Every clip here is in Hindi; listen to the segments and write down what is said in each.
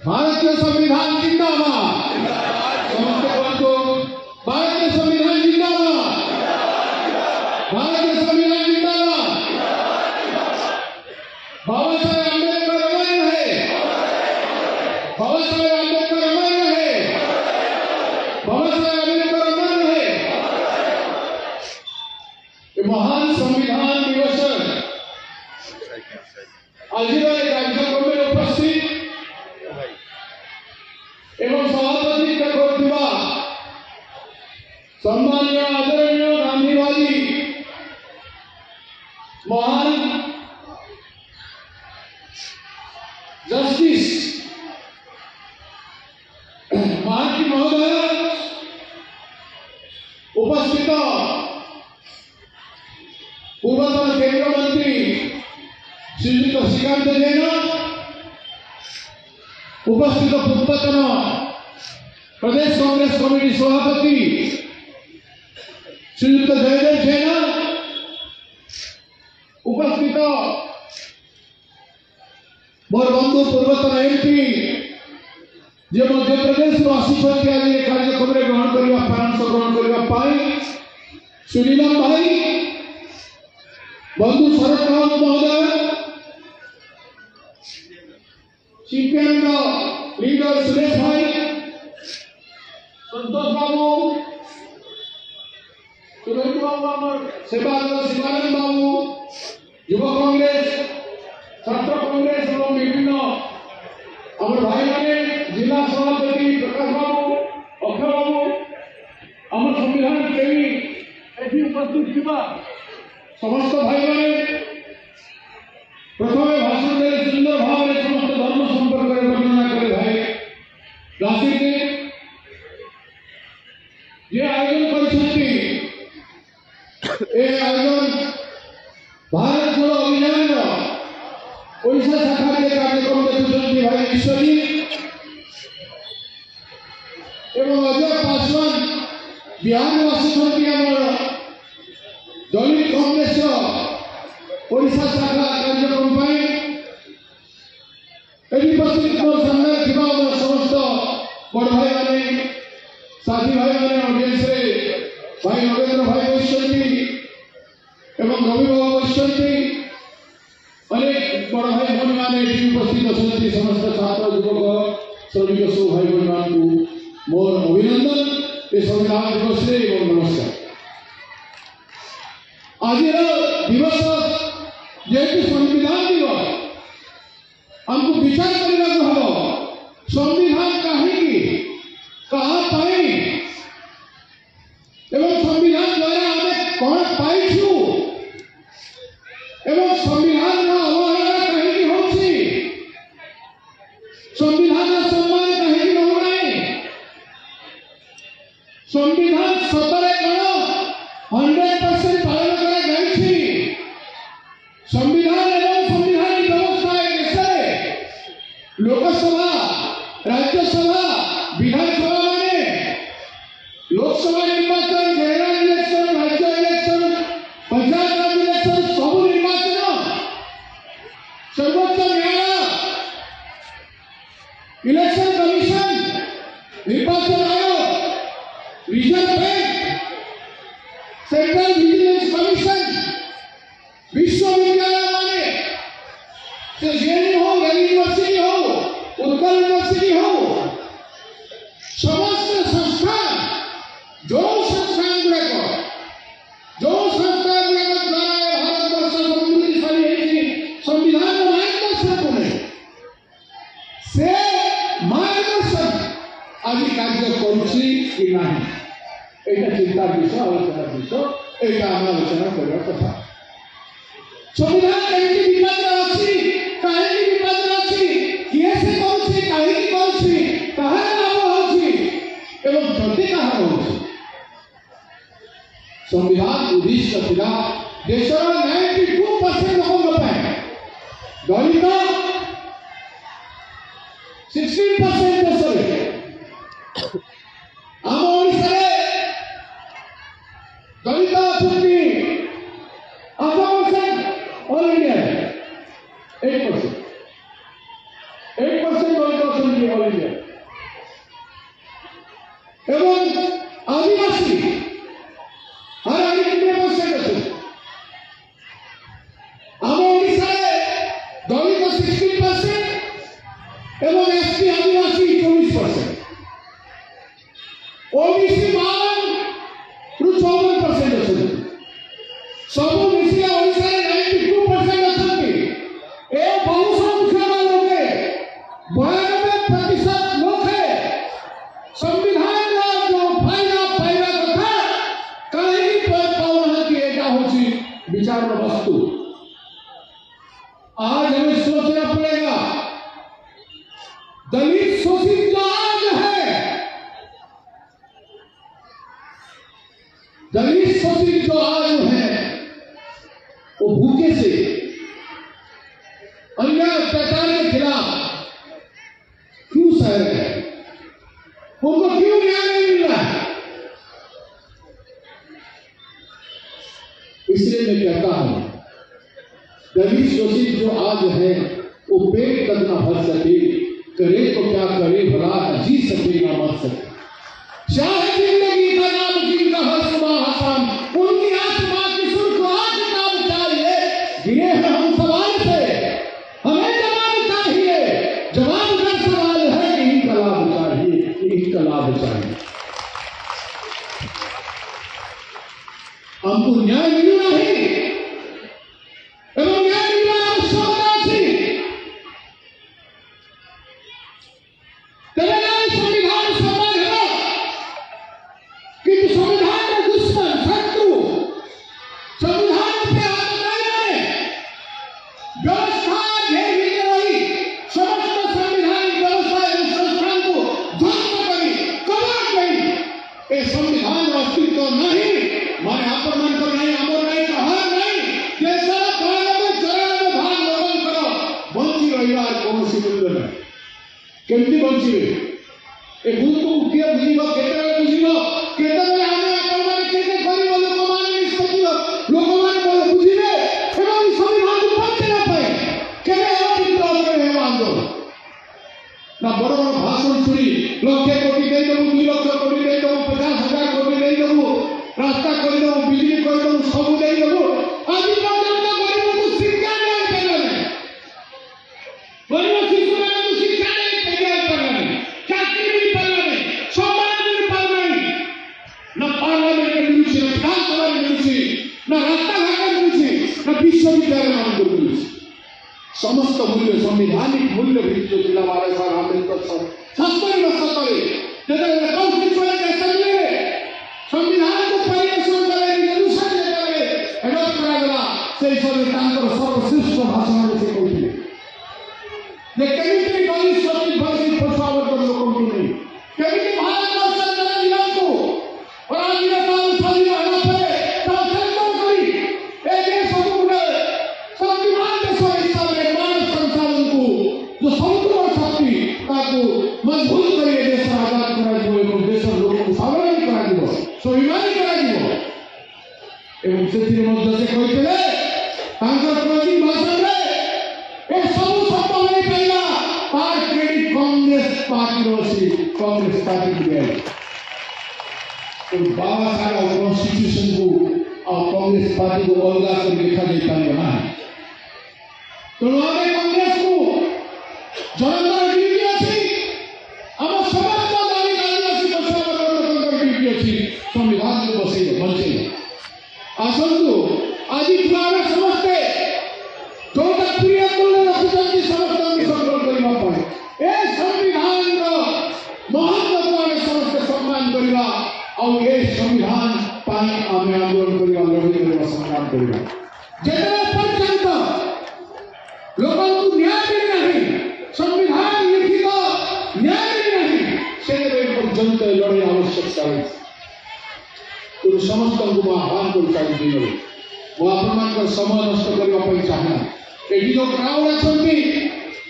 भारतीय संविधान जिंदाबाद। समस्त को भारतीय संविधान जिंदाबाद। भारतीय संविधान जिंदाबाद। बाबा साहेब अम्बेडकर अमर रहे। बाबा साहेब अम्बेडकर अमर रहे। बाबा साहेब अम्बेडकर अमर रहे। महान संविधान दिवस आज कार्यक्रम में उपस्थित एवं सभापति सम्मानीय आदरणीय गांधीवादी महान जस्टिस महांती महोदय उपस्थित पूर्वतन केंद्र मंत्री श्रीयुक्त श्रीकांत जैन उपस्थित पूर्वतन प्रदेश कांग्रेस कमिटी सभापति श्रीयुक्त जयदेव जैन उपस्थित मोर बंधु पूर्वतन एमपी जे मध्य प्रदेश आसिफा कार्यक्रम में ग्रहण करने अंशग्रहण करने सुनीलम भाई बंधु शरद राव महोदय सीपीएम लीडर सुरेश भाई संतोष बाबू सुरेश बाबू शिवानंद बाबू युव कांग्रेस छात्र कांग्रेस और विभिन्न आम भाई मैंने जिला सभापति प्रकाश बाबू अक्षय बाबू आम संविधान प्रेमी ये उपस्थित समस्त भाई मैंने प्रथम भाषण दे सुंदर भाव में समस्त धर्म संपर्क में वर्णना करे भाई राशि ये आयोजन आयोजन भारत जोड़ो अभियान ओडिशा शाखा के कार्यक्रम देखुଛନ୍ତି भाई ईश्वरी एवं अजय पासवान बिहार में आସୁଛନ୍ତି ଆମର दलित कांग्रेस ओडिशा शाखा कार्यक्रम समस्त बड़ भाई मैंने साथी भाई मैंने ऑडियंस रे भाई नरेंद्र भाई बसुंती एवं रवि बाबू बसुंती अनेक बड़ भाई भौणी मैंने उपस्थित अच्छा समस्त छात्र युवक श्रमिक सब भाई भौणी मान मोर अभिनंदन ये संविधान दिवस एवं नमस्कार। आज दिवस जेहेतु संविधान दिवस हमको विचार करने को हम संविधान कहीं कहाँ पाई एवं संविधान द्वारा हमें कौन पाई एवं संविधान अवहेला कहीं होची संविधान सम्मान कहीं होना संविधान सतरे कौन 100% पालन करा जाइछि संविधान एवं संविधानिक व्यवस्था देश लोकसभा राज्यसभा विधानसभा माने लोकसभा निर्वाचन फेडरल इलेक्शन राज्य इलेक्शन पंचायत राज इलेक्शन सब निर्वाचन सर्वोच्च न्यायालय इलेक्शन कमीशन निर्वाचन आयोग reserve bank central vigilance commission विश्वविद्यालय माने से जेएनयू हो दिल्ली यूनिवर्सिटी हो उत्कल यूनिवर्सिटी हो समस्त संस्थान जो संस्थान गुड़ाक द्वारा भारत वर्ष समृद्धिशाली होती संविधान मार्गदर्शन को नहीं से मार्गदर्शन आज कार्य करुच्ची कि नहीं एटा चिंता विषय आलोचना विषय एटा आम आलोचना करवा कथा संविधान केमती विवाद अच्छी कहीं विवाद अच्छी किए से कौन कहीं कौन कहा लाभ होची एवं जल्दी कहा होची संविधान उद्दिष्ट थिला देशर 92% लोक दलित 16% देश आम ओडिशा दलित अछंती 8% ऑल इंडिया 8% दलित अछंती ऑल एवं एसटी आदिवासी 24%, ओबीसी 52% अच्छे सब मिसिले ओडिशा रे 92% अच्छे ए बहुसंख्यक लोके 92% लोग है संविधान का जो फायदा फायदा कथा कहीं पावन की एटा होची विचार वस्तु। आज हमें सोचना पड़ेगा दलित शोषित जो आज है, दलित शोषित जो आज है वो भूखे से अन्याय अत्याचार के खिलाफ क्यों सह रहे हैं, उनको क्यों न्याय नहीं मिल रहा है। इसलिए मैं कहता हूं दलित शोषित जो आज है वो पेट तक न भर सके, करे तो क्या करे भला, न जी सके न मर सके। चाहे जिंदगी का नाम जिनका हर सुबह हसन, उनकी आत्मा की सुर को आज नाम चाहिए। गिरे हैं हम सवाल से, हमें जवाब चाहिए। जवाब का सवाल है कि इनकलाब चाहिए, इनकलाब चाहिए। हमको न्याय मिल नहीं एवं न्याय मिलना आवश्यकता थी। तेलंगाना संविधान सम्मान है कि संविधान का दुश्मन शत्रु संविधान पे हाथ नहीं डाले, व्यवस्था घेरी रही समस्त संवैधानिक व्यवस्था एवं संस्थान को ध्वस्त करी कमर गई। ये संविधान अस्तित्व नहीं, माने आक्रमण कर नहीं, अमर नहीं, कहा नहीं, ये सब चरण में भाग लगन करो बंची रविवार कौन सी मूल्य नहीं केमती बंची ए भूल को उठिए बुझिब केते बुझिब केते आमे आक्रमण केते करिब लोक माने निष्पत्ति लोक माने बुझिबे एवं संविधान को बंचे न पाए केते अतिरिक्त करे आंदोलन ना बड़ बड़ भाषण सुनी लक्ष कोटी दे दबु 2 लाख कोटी दे दबु 50,000 कोटी दे दबु रास्ता कर दो बिजली कर दो सब दे दो। आज पर्यंत गरीब को शिक्षा नहीं देने, गरीब शिशु को शिक्षा नहीं देने, चाकरी नहीं देने, सम्मान नहीं देने, न पार्लियामेंट के मिलुची, न विधानसभा में मिलुची, न रास्ता घाट में मिलुची, न विश्वविद्यालय में मिलुची। समस्त मूल्य संवैधानिक मूल्य भी जो जिला वाले साहब आंबेडकर साहब सस्ते में सस्ते जैसे कॉन्स्टिट्यूशन असेंबली संविधान को परिवर्तन करे अनुसार करे एडॉप्ट करागला से सब तांकर सर्वश्रेष्ठ भाषण में से कोई ने केमिति गली सती भरी फसावट कर लोगों को नहीं केमिति भारत का संविधान जिला को और आज ये काल सारी रहना पे ताकत करी ए देश को संविधान के हिसाब से मानव संसाधन को जो संपूर्ण शक्ति को मजबूत करिए देश आजाद करा दियो एवं देश लोगों को स्वावलंबी करा दियो स्वाभिमानी करा दियो एवं से मध्य से कहते तांकर प्रति भाषण रे ए सब संभव नहीं पाइला तार क्रेडिट कांग्रेस पार्टी रोसी कांग्रेस पार्टी दिए तो बाबा साहब कॉन्स्टिट्यूशन को और कांग्रेस पार्टी को अलग कर लिखा देता है ना तो हमें कांग्रेस को जनता ड्यूटी अछि हम समस्त दावी आदिवासी बचाव लोकतंत्र ड्यूटी अछि संविधान को बसे बचे आसंतु आज तुम्हारे समझते जोटा प्रिय मूल्य रखुचंती समस्त संकल्प करबा पड़े ए संविधान रो महत्व को समस्त सम्मान करबा और ए संविधान पाई आमे आंदोलन करबा लड़ाई करबा संग्राम करबा जेतरा पर्यंत लोगों को न्याय मिल नहीं संविधान लिखित न्याय मिल नहीं से पर्यंत लड़ाई आवश्यकता है तो समस्त को आह्वान कर चाहिए वो अपन समय नष्ट करने चाहे ये जो क्राउड अच्छी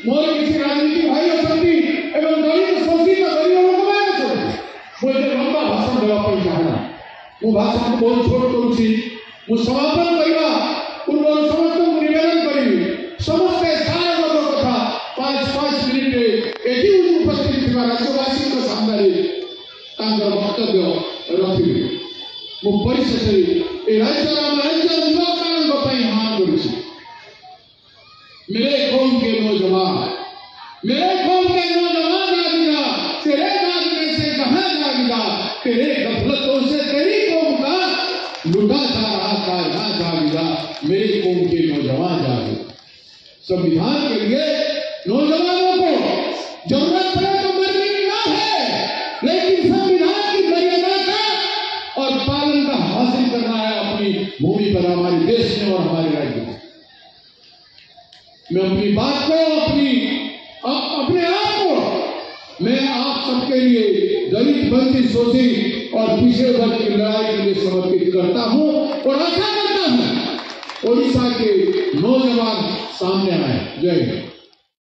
मोर किसी राजनीति भाई अच्छी एवं दलित शोषित गरीब लोक मैंने मुझे लंबा भाषण देवाई चाहे मु भाषण को बहुत छोट करुँची समापन करवा पूर्व समस्त निवेदन करी समस्ते सारे लोग कथा 5 मिनिट एटी उपस्थित थी राज्यवासी सामने वक्तव्य रखी मु परिशेष राज्य युवकों मान करुँची मेरे कौम के नौजवान मेरे कौम के मेरे कौम के नौजवान जागे। संविधान के लिए नौजवानों को जरूरत पड़े तो मरने की ना है, लेकिन संविधान की मर्यादा का और पालन का हासिल करना है अपनी भूमि पर, हमारे देश में और हमारे राज्य में। मैं अपनी बात को अपने आप को मैं आप सबके लिए दलित वंचित शोषित और पिछड़े वर्ग की लड़ाई के लिए समर्पित करता हूं और आशा करता हूं ओडिशा के नौजवान सामने आए। जय हिंद।